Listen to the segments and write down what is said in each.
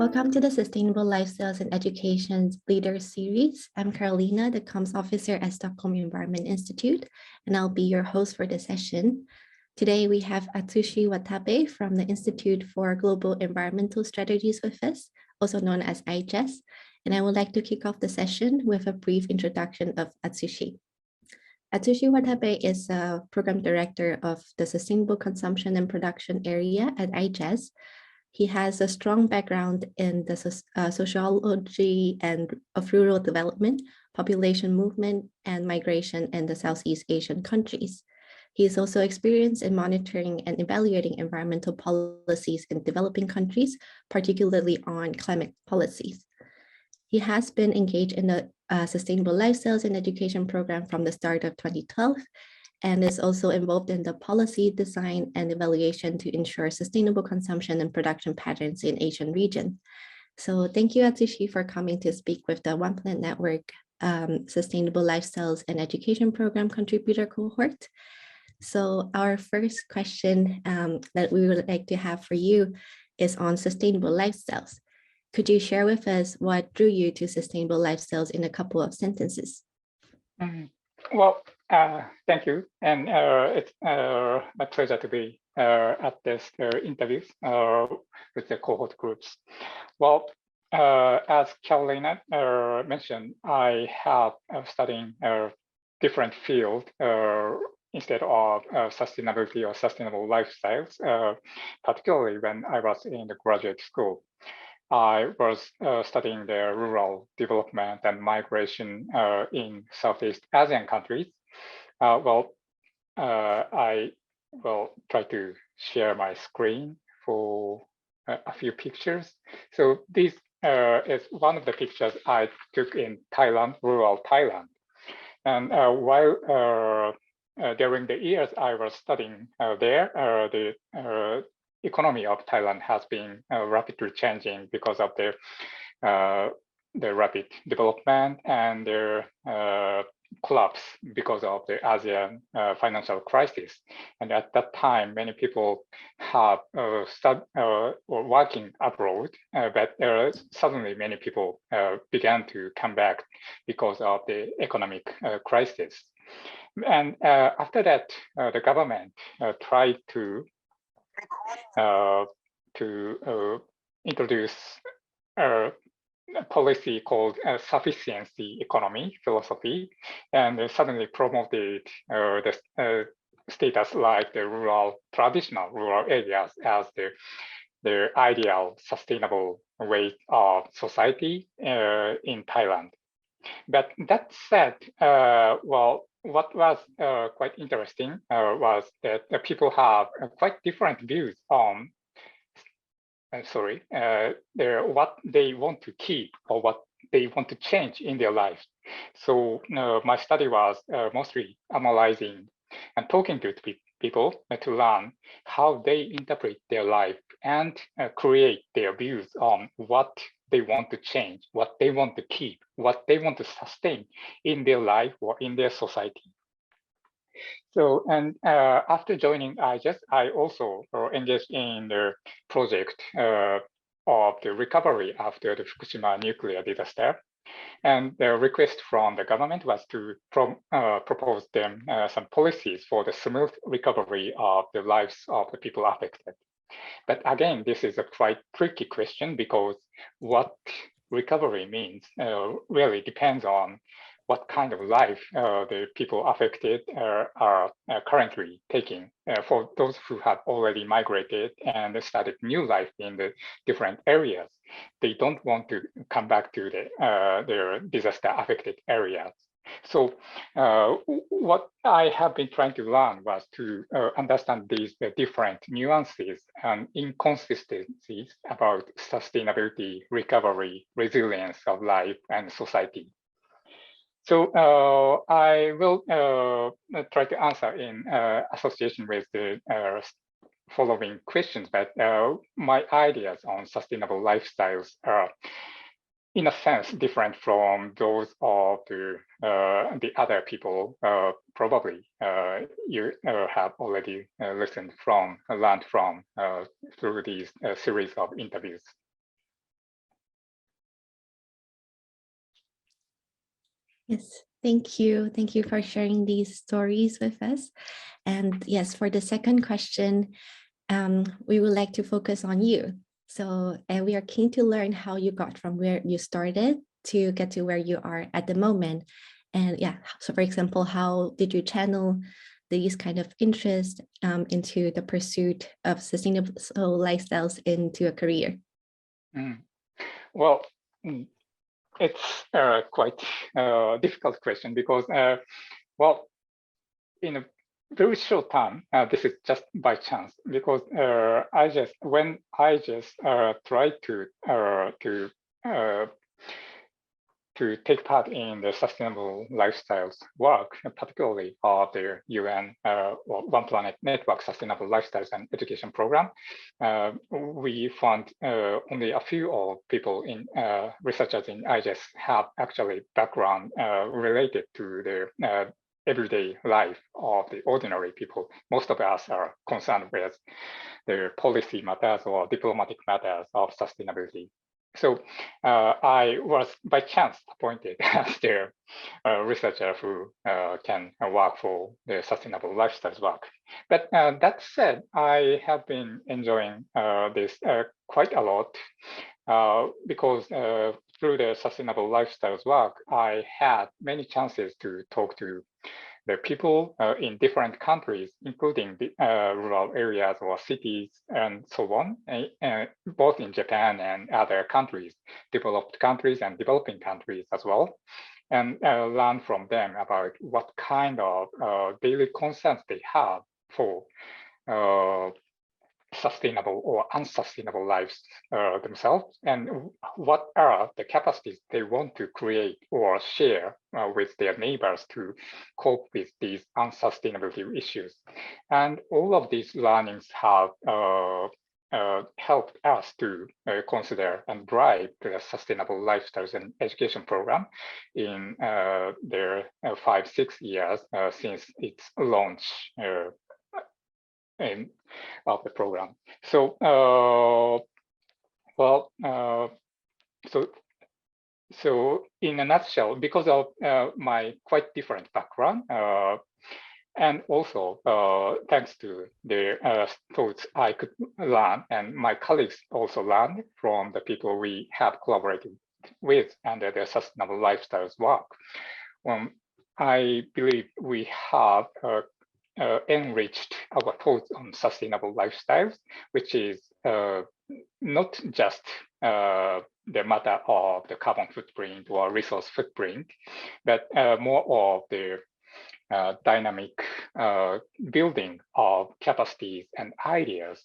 Welcome to the Sustainable Lifestyles and Education's Leaders Series. I'm Carolina, the Comms Officer at Stockholm Environment Institute, and I'll be your host for this session. Today, we have Atsushi Watabe from the Institute for Global Environmental Strategies with us, also known as IGES, and I would like to kick off the session with a brief introduction of Atsushi. Atsushi Watabe is a Program Director of the Sustainable Consumption and Production area at IGES. He has a strong background in the sociology of rural development, population movement, and migration in the Southeast Asian countries. He is also experienced in monitoring and evaluating environmental policies in developing countries, particularly on climate policies. He has been engaged in the Sustainable Lifestyles and Education program from the start of 2012, and is also involved in the policy design and evaluation to ensure sustainable consumption and production patterns in Asian region. So thank you, Atsushi, for coming to speak with the One Planet Network Sustainable Lifestyles and Education Program contributor cohort. So our first question that we would like to have for you is on sustainable lifestyles. Could you share with us what drew you to sustainable lifestyles in a couple of sentences? Well, thank you. And it's my pleasure to be at this interview with the cohort groups. Well, as Carolina mentioned, I have studying different field instead of sustainability or sustainable lifestyles, particularly when I was in the graduate school. I was studying the rural development and migration in Southeast Asian countries. I will try to share my screen for a few pictures. So this is one of the pictures I took in Thailand, rural Thailand. And while during the years I was studying there, the economy of Thailand has been rapidly changing because of the rapid development and their collapse because of the Asian financial crisis. And at that time, many people have were working abroad, but suddenly many people began to come back because of the economic crisis. And after that, the government tried to introduce a policy called sufficiency economy philosophy, and suddenly promoted the status like the traditional rural areas as the ideal sustainable way of society in Thailand. But that said, what was quite interesting was that people have quite different views on, what they want to keep or what they want to change in their life. So my study was mostly analyzing and talking to people to learn how they interpret their life and create their views on what they want to change, what they want to keep, what they want to sustain in their life or in their society. So, and after joining IGES, I also engaged in the project of the recovery after the Fukushima nuclear disaster. And the request from the government was to propose them some policies for the smooth recovery of the lives of the people affected. But again, this is a quite tricky question because what recovery means really depends on what kind of life the people affected are currently taking. For those who have already migrated and started new life in the different areas, they don't want to come back to their disaster-affected areas. So what I have been trying to learn was to understand these different nuances and inconsistencies about sustainability, recovery, resilience of life and society. So I will try to answer in association with the following questions, but my ideas on sustainable lifestyles are in a sense different from those of the other people. Probably you have already learned from through these series of interviews. Yes, thank you. Thank you for sharing these stories with us. And yes, for the second question, we would like to focus on you. So we are keen to learn how you got from where you started to get to where you are at the moment. And yeah, so for example, how did you channel these kind of interests into the pursuit of sustainable lifestyles into a career? Mm. Well, mm, it's quite difficult question because, well, in a very short time, this is just by chance because when I just tried to take part in the sustainable lifestyles work, particularly of the UN One Planet Network Sustainable Lifestyles and Education Program. We found only a few of people in researchers in IGES have actually background related to the everyday life of the ordinary people. Most of us are concerned with the policy matters or diplomatic matters of sustainability. So I was by chance appointed as their researcher who can work for the sustainable lifestyles work. But that said, I have been enjoying this quite a lot because through the sustainable lifestyles work, I had many chances to talk to the people in different countries, including the rural areas or cities and so on, both in Japan and other countries, developed countries and developing countries as well, and learn from them about what kind of daily concerns they have for sustainable or unsustainable lives themselves, and what are the capacities they want to create or share with their neighbors to cope with these unsustainability issues. And all of these learnings have helped us to consider and drive the sustainable lifestyles and education program in their 5-6 years since its launch of the program. So, so in a nutshell, because of my quite different background, and also thanks to the thoughts I could learn, and my colleagues also learned from the people we have collaborated with under the sustainable lifestyles work. I believe we have enriched our thoughts on sustainable lifestyles, which is not just the matter of the carbon footprint or resource footprint, but more of the dynamic building of capacities and ideas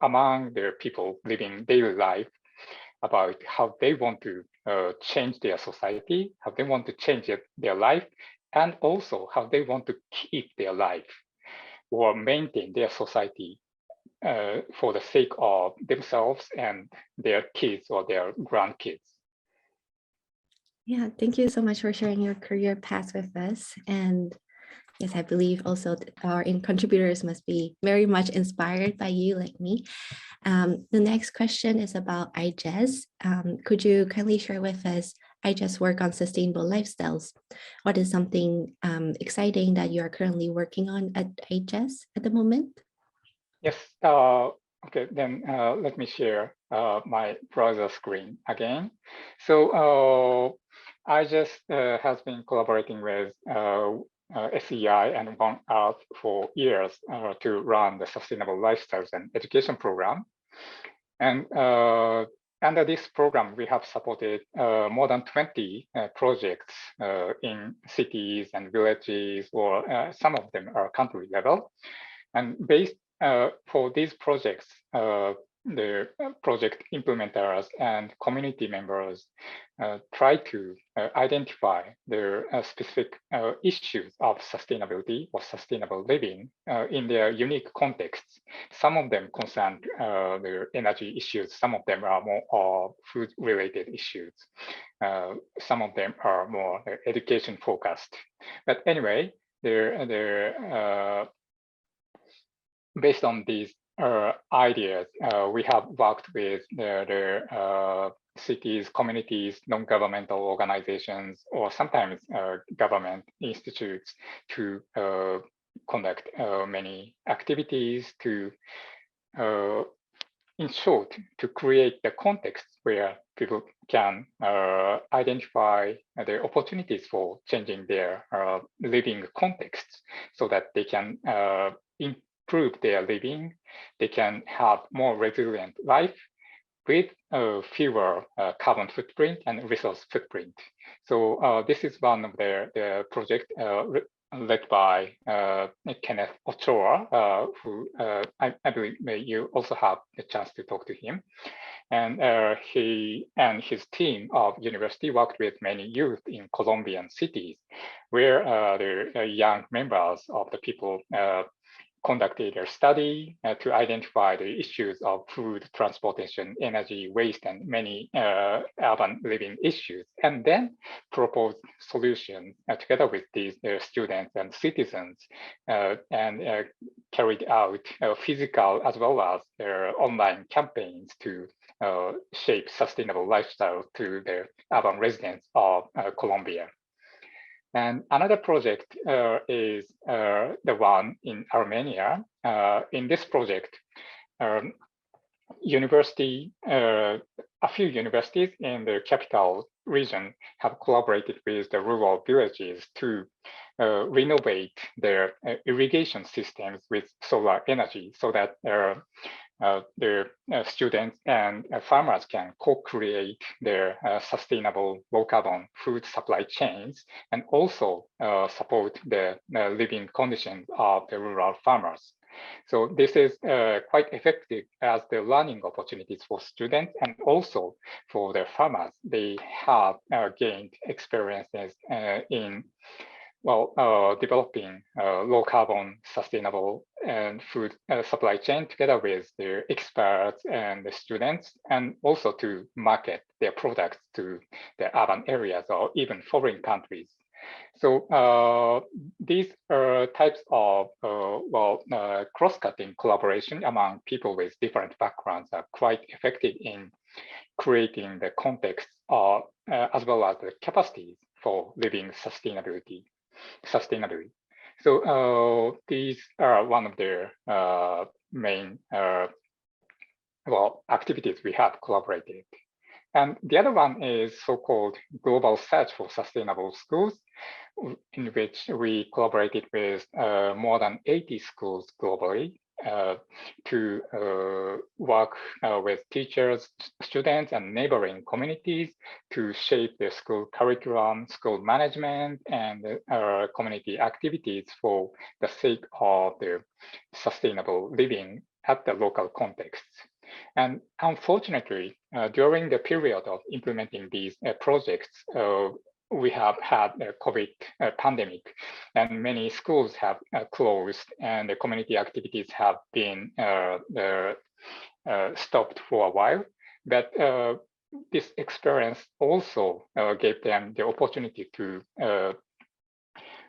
among the people living daily life about how they want to change their society, how they want to change their life, and also how they want to keep their life or maintain their society for the sake of themselves and their kids or their grandkids. Yeah, thank you so much for sharing your career path with us. And yes, I believe also our contributors must be very much inspired by you like me. The next question is about IGES. Could you kindly share with us IGES work on sustainable lifestyles? What is something exciting that you are currently working on at IGES at the moment? Yes, okay, then let me share my browser screen again. So IGES has been collaborating with SEI and One Earth for years to run the Sustainable Lifestyles and Education Program. And under this program, we have supported more than 20 projects in cities and villages, or some of them are country level. And based for these projects, the project implementers and community members try to identify the specific issues of sustainability or sustainable living in their unique contexts. Some of them concern the energy issues, some of them are more food-related issues, some of them are more education focused. But anyway, based on these ideas. We have worked with the cities, communities, non-governmental organizations, or sometimes government institutes to conduct many activities to, in short, to create the context where people can identify the opportunities for changing their living contexts so that they can improve their living, they can have more resilient life with fewer carbon footprint and resource footprint. So this is one of the project led by Kenneth Ochoa, who I believe you also have the chance to talk to him. And he and his team of university worked with many youth in Colombian cities, where the young members of the people conducted a study to identify the issues of food, transportation, energy, waste, and many urban living issues, and then proposed solutions together with these students and citizens, and carried out physical as well as online campaigns to shape sustainable lifestyle to the urban residents of Colombia. And another project is the one in Armenia. In this project, a few universities in the capital region have collaborated with the rural villages to renovate their irrigation systems with solar energy so that the students and farmers can co-create their sustainable low-carbon food supply chains and also support the living conditions of the rural farmers. So this is quite effective as the learning opportunities for students and also for the farmers. They have gained experiences in developing low carbon, sustainable and food supply chain together with the experts and the students, and also to market their products to the urban areas or even foreign countries. So these types of cross-cutting collaboration among people with different backgrounds are quite effective in creating the context as well as the capacities for living sustainably. So these are one of the main activities we have collaborated. And the other one is so-called Global Search for Sustainable Schools, in which we collaborated with more than 80 schools globally to work with teachers, students, and neighboring communities to shape the school curriculum, school management, and community activities for the sake of the sustainable living at the local context. And unfortunately, during the period of implementing these projects, we have had a COVID pandemic, and many schools have closed, and the community activities have been stopped for a while. But this experience also gave them the opportunity to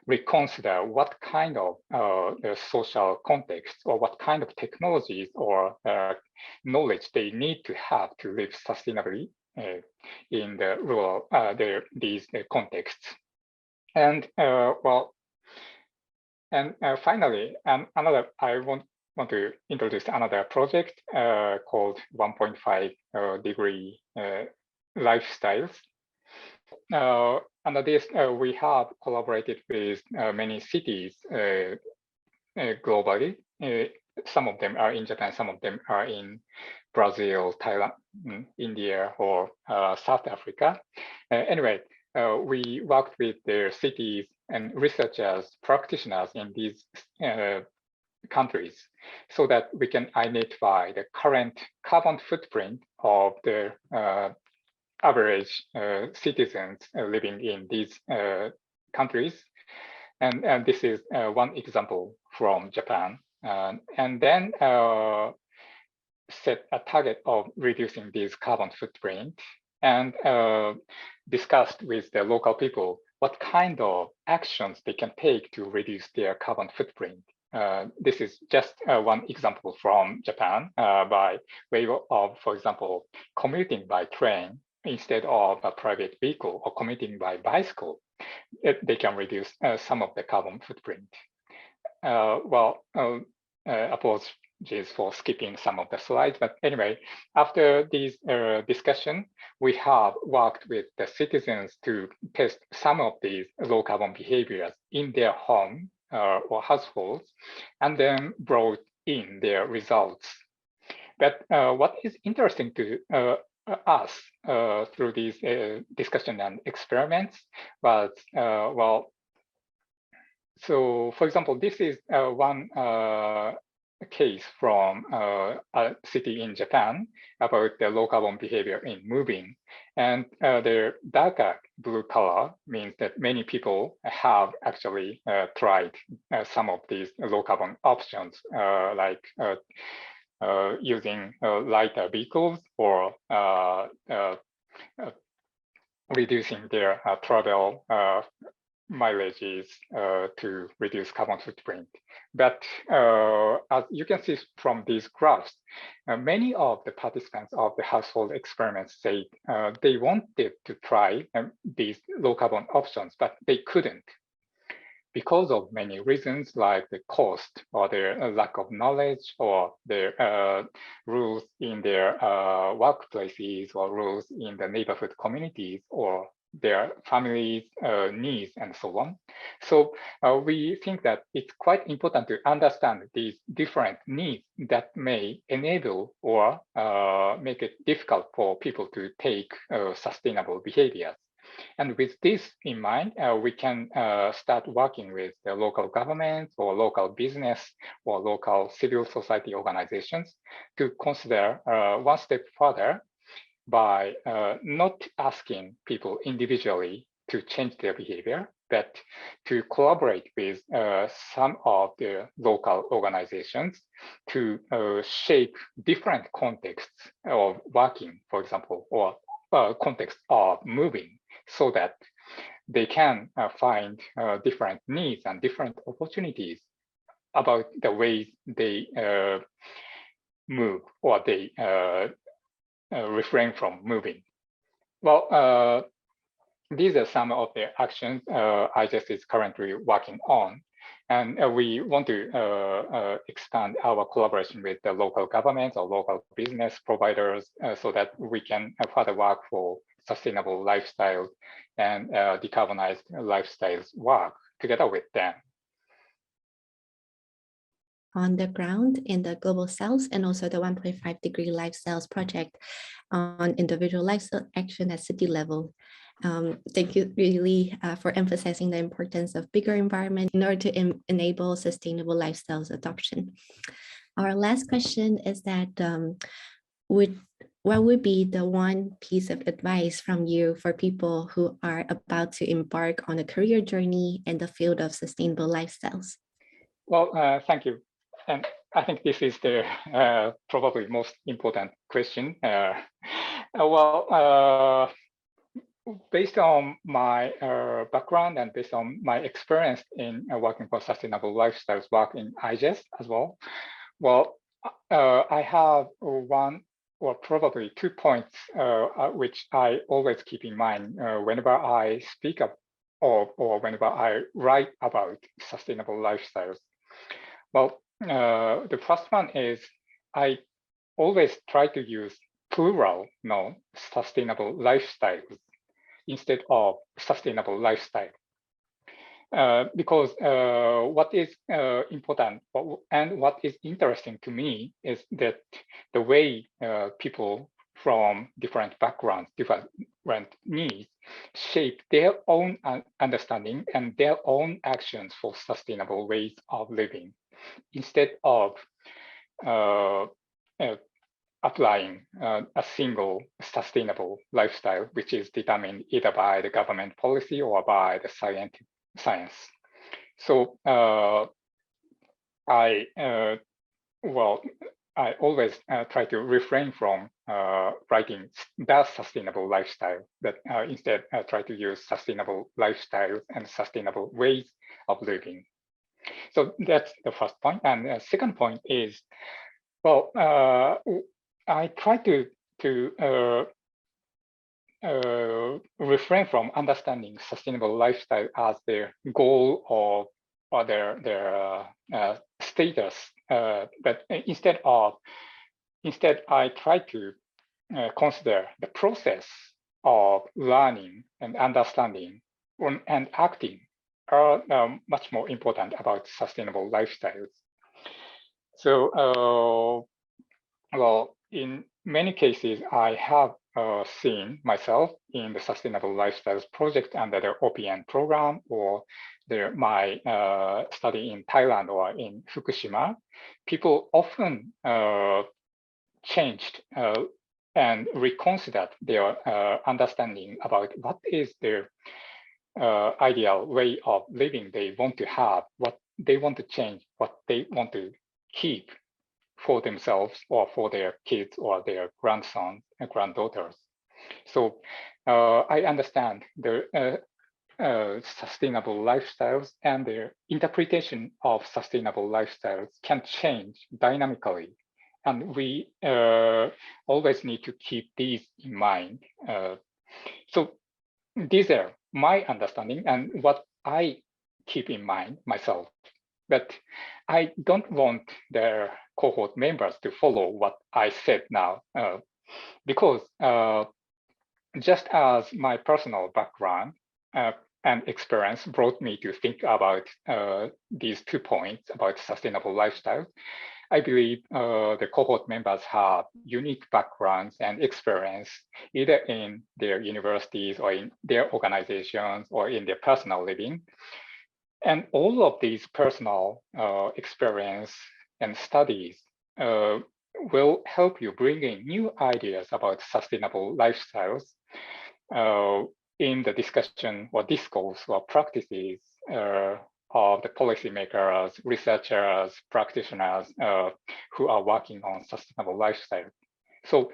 reconsider what kind of social context or what kind of technologies or knowledge they need to have to live sustainably in the rural these contexts. And finally, I want to introduce another project called 1.5 degree lifestyles. Under this, we have collaborated with many cities globally. Some of them are in Japan, some of them are in Brazil, Thailand, India, or South Africa. Anyway, we worked with the cities and researchers, practitioners in these countries so that we can identify the current carbon footprint of the average citizens living in these countries. And this is one example from Japan. And then set a target of reducing this carbon footprint and discussed with the local people what kind of actions they can take to reduce their carbon footprint. this is just one example from Japan by way of, for example, commuting by train instead of a private vehicle or commuting by bicycle. They can reduce some of the carbon footprint. Apologies for skipping some of the slides, but anyway, after this discussion, we have worked with the citizens to test some of these low carbon behaviors in their home or households, and then brought in their results. But what is interesting to us through these discussion and experiments was, so for example, this is one case from a city in Japan about the low carbon behavior in moving. And the darker blue color means that many people have actually tried some of these low carbon options, like using lighter vehicles or reducing their travel mileages to reduce carbon footprint. But as you can see from these graphs, many of the participants of the household experiments say they wanted to try these low carbon options, but they couldn't because of many reasons like the cost or their lack of knowledge or their rules in their workplaces or rules in the neighborhood communities or their families' needs and so on. So we think that it's quite important to understand these different needs that may enable or make it difficult for people to take sustainable behaviors. And with this in mind, we can start working with the local governments or local business or local civil society organizations to consider one step further by not asking people individually to change their behavior, but to collaborate with some of the local organizations to shape different contexts of working, for example, or context of moving, so that they can find different needs and different opportunities about the ways they move or they refrain from moving. Well, these are some of the actions IGES is currently working on. And we want to expand our collaboration with the local governments or local business providers so that we can further work for sustainable lifestyles and decarbonized lifestyles work together with them. On the ground in the Global South and also the 1.5 degree lifestyles project on individual lifestyle action at city level. Thank you really for emphasizing the importance of bigger environment in order to enable sustainable lifestyles adoption. Our last question is that what would be the one piece of advice from you for people who are about to embark on a career journey in the field of sustainable lifestyles? Well, thank you. And I think this is the probably most important question. Based on my background and based on my experience in working for sustainable lifestyles work in IGES as well, I have one or probably 2 points which I always keep in mind whenever I speak up or whenever I write about sustainable lifestyles. Well, the first one is I always try to use plural, no, sustainable lifestyles instead of sustainable lifestyle. Because what is important and what is interesting to me is that the way people from different backgrounds, different needs shape their own understanding and their own actions for sustainable ways of living, instead of applying a single sustainable lifestyle, which is determined either by the government policy or by the science. So I always try to refrain from writing the sustainable lifestyle, but instead try to use sustainable lifestyles and sustainable ways of living. So that's the first point. And the second point is, well, I try to refrain from understanding sustainable lifestyle as their goal or their status, but instead I try to consider the process of learning and understanding and acting are much more important about sustainable lifestyles. So, well, in many cases, I have seen myself in the Sustainable Lifestyles project under the OPN program or my study in Thailand or in Fukushima. People often changed and reconsidered their understanding about what is their ideal way of living they want to have, what they want to change, what they want to keep for themselves or for their kids or their grandsons and granddaughters. So I understand the sustainable lifestyles and their interpretation of sustainable lifestyles can change dynamically. And we always need to keep these in mind. So these are my understanding and what I keep in mind myself. But I don't want the cohort members to follow what I said now, because just as my personal background and experience brought me to think about these 2 points about sustainable lifestyle, I believe the cohort members have unique backgrounds and experience, either in their universities or in their organizations or in their personal living. And all of these personal experience and studies will help you bring in new ideas about sustainable lifestyles in the discussion or discourse or practices of the policymakers, researchers, practitioners who are working on sustainable lifestyle. So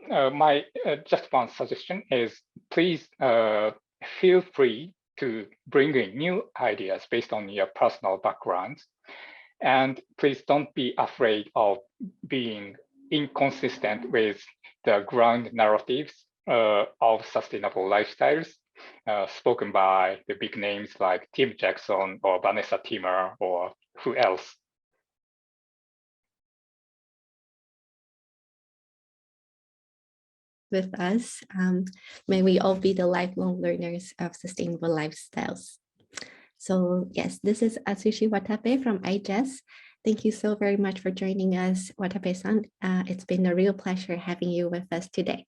my just one suggestion is please feel free to bring in new ideas based on your personal background. And please don't be afraid of being inconsistent with the ground narratives of sustainable lifestyles spoken by the big names like Tim Jackson or Vanessa Timmer or who else. With us, may we all be the lifelong learners of sustainable lifestyles. So yes, this is Atsushi Watabe from IGES. Thank you so very much for joining us, Watabe-san. It's been a real pleasure having you with us today.